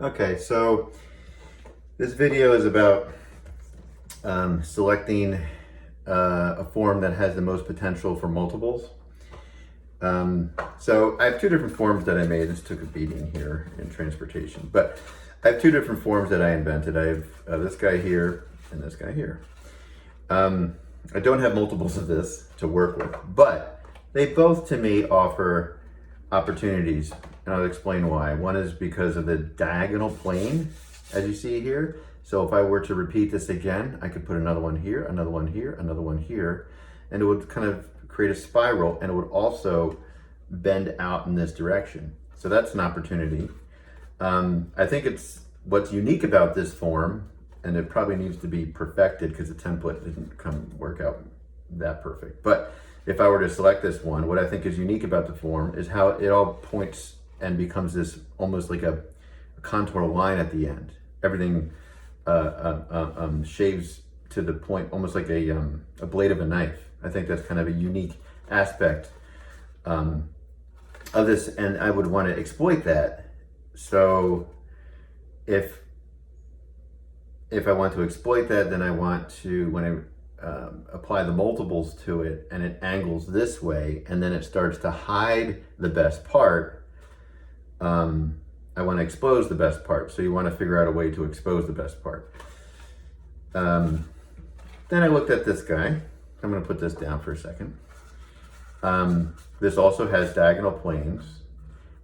Okay, so this video is about selecting a form that has the most potential for multiples. So I have two different forms that I made. This took a beating here in transportation, but I have two different forms that I invented. I have this guy here and this guy here. I don't have multiples of this to work with, but they both to me offer opportunities, and I'll explain why. One is because of the diagonal plane, as you see here. So if I were to repeat this again, I could put another one here, another one here, another one here, and it would kind of create a spiral, and it would also bend out in this direction. So that's an opportunity. I think it's what's unique about this form, and it probably needs to be perfected because the template didn't work out that perfect. But if I were to select this one, what I think is unique about the form is how it all points and becomes this almost like a contour line at the end. Everything shaves to the point, almost like a blade of a knife. I think that's kind of a unique aspect of this, and I would want to exploit that. So if I want to exploit that, then I want to, when I apply the multiples to it and it angles this way and then it starts to hide the best part, I want to expose the best part. So you want to figure out a way to expose the best part. Then I looked at this guy. I'm going to put this down for a second. This also has diagonal planes.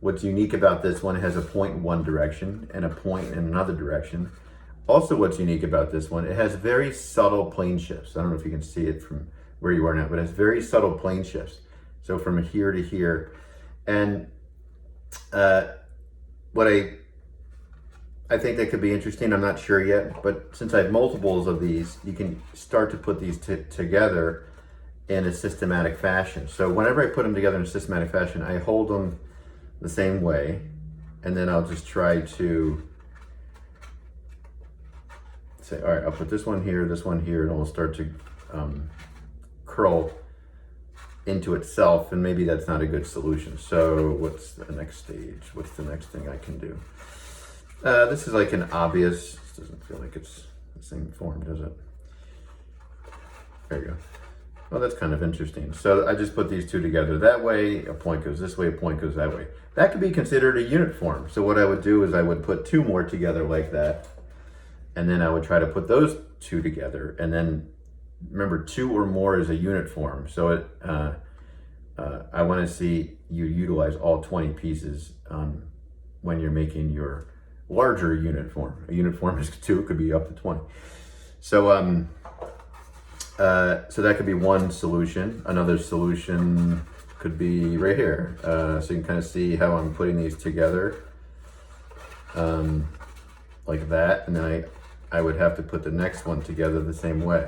What's unique about this one, it has a point in one direction and a point in another direction. Also, what's unique about this one, it has very subtle plane shifts. I don't know if you can see it from where you are now, but it has very subtle plane shifts. So from here to here. And what I think that could be interesting, I'm not sure yet, but since I have multiples of these, you can start to put these together in a systematic fashion. So whenever I put them together in a systematic fashion, I hold them the same way, and then I'll just try to say, all right, I'll put this one here, and it will start to curl into itself, and maybe that's not a good solution. So what's the next stage? What's the next thing I can do? This is like an obvious, this doesn't feel like it's the same form, does it? There you go. Well, that's kind of interesting. So I just put these two together. That way, a point goes this way, a point goes that way. That could be considered a unit form. So what I would do is I would put two more together like that, and then I would try to put those two together. And then remember, two or more is a unit form. So I want to see you utilize all 20 pieces when you're making your larger unit form. A unit form is two, it could be up to 20. So so that could be one solution. Another solution could be right here. So you can kind of see how I'm putting these together like that. And then I would have to put the next one together the same way.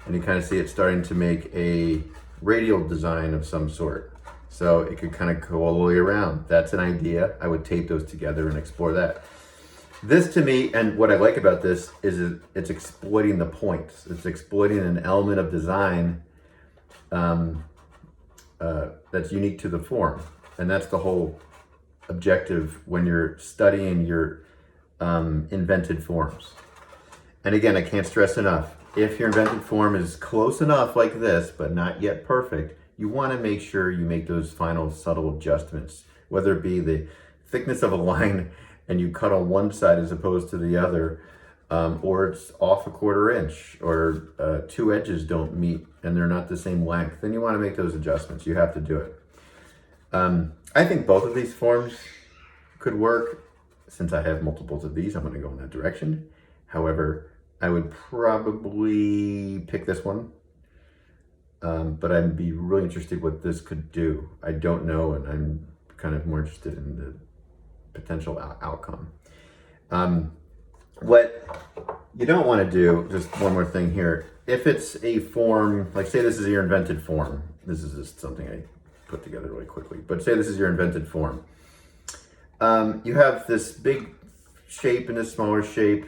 And you kind of see it starting to make a radial design of some sort. So it could kind of go all the way around. That's an idea. I would tape those together and explore that. This to me, and what I like about this is it's exploiting the points. It's exploiting an element of design that's unique to the form. And that's the whole objective when you're studying your invented forms. And again, I can't stress enough, if your invented form is close enough like this, but not yet perfect, you want to make sure you make those final subtle adjustments, whether it be the thickness of a line and you cut on one side as opposed to the other, or it's off a 1/4 inch, or two edges don't meet and they're not the same length, then you want to make those adjustments. You have to do it. I think both of these forms could work. Since I have multiples of these, I'm going to go in that direction. However, I would probably pick this one, but I'd be really interested what this could do. I don't know, and I'm kind of more interested in the potential outcome. What you don't want to do, just one more thing here, if it's a form, like say this is your invented form, this is just something I put together really quickly, but say this is your invented form. You have this big shape and this smaller shape.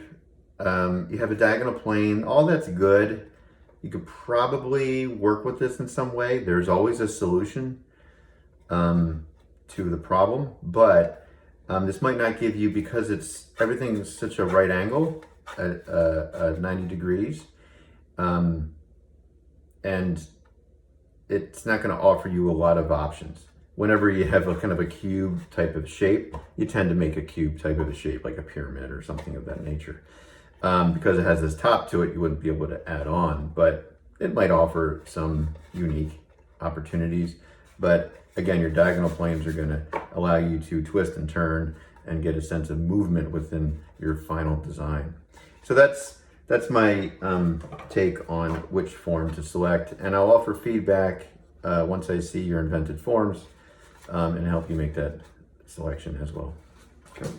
You have a diagonal plane. All that's good. You could probably work with this in some way. There's always a solution to the problem, but This might not give you, because everything's such a right angle at 90 degrees, and it's not going to offer you a lot of options. Whenever you have a kind of a cube type of shape, you tend to make a cube type of a shape, like a pyramid or something of that nature. Because it has this top to it, you wouldn't be able to add on, but it might offer some unique opportunities. But again, your diagonal planes are going to allow you to twist and turn and get a sense of movement within your final design. So that's my take on which form to select, and I'll offer feedback once I see your invented forms and help you make that selection as well. Okay.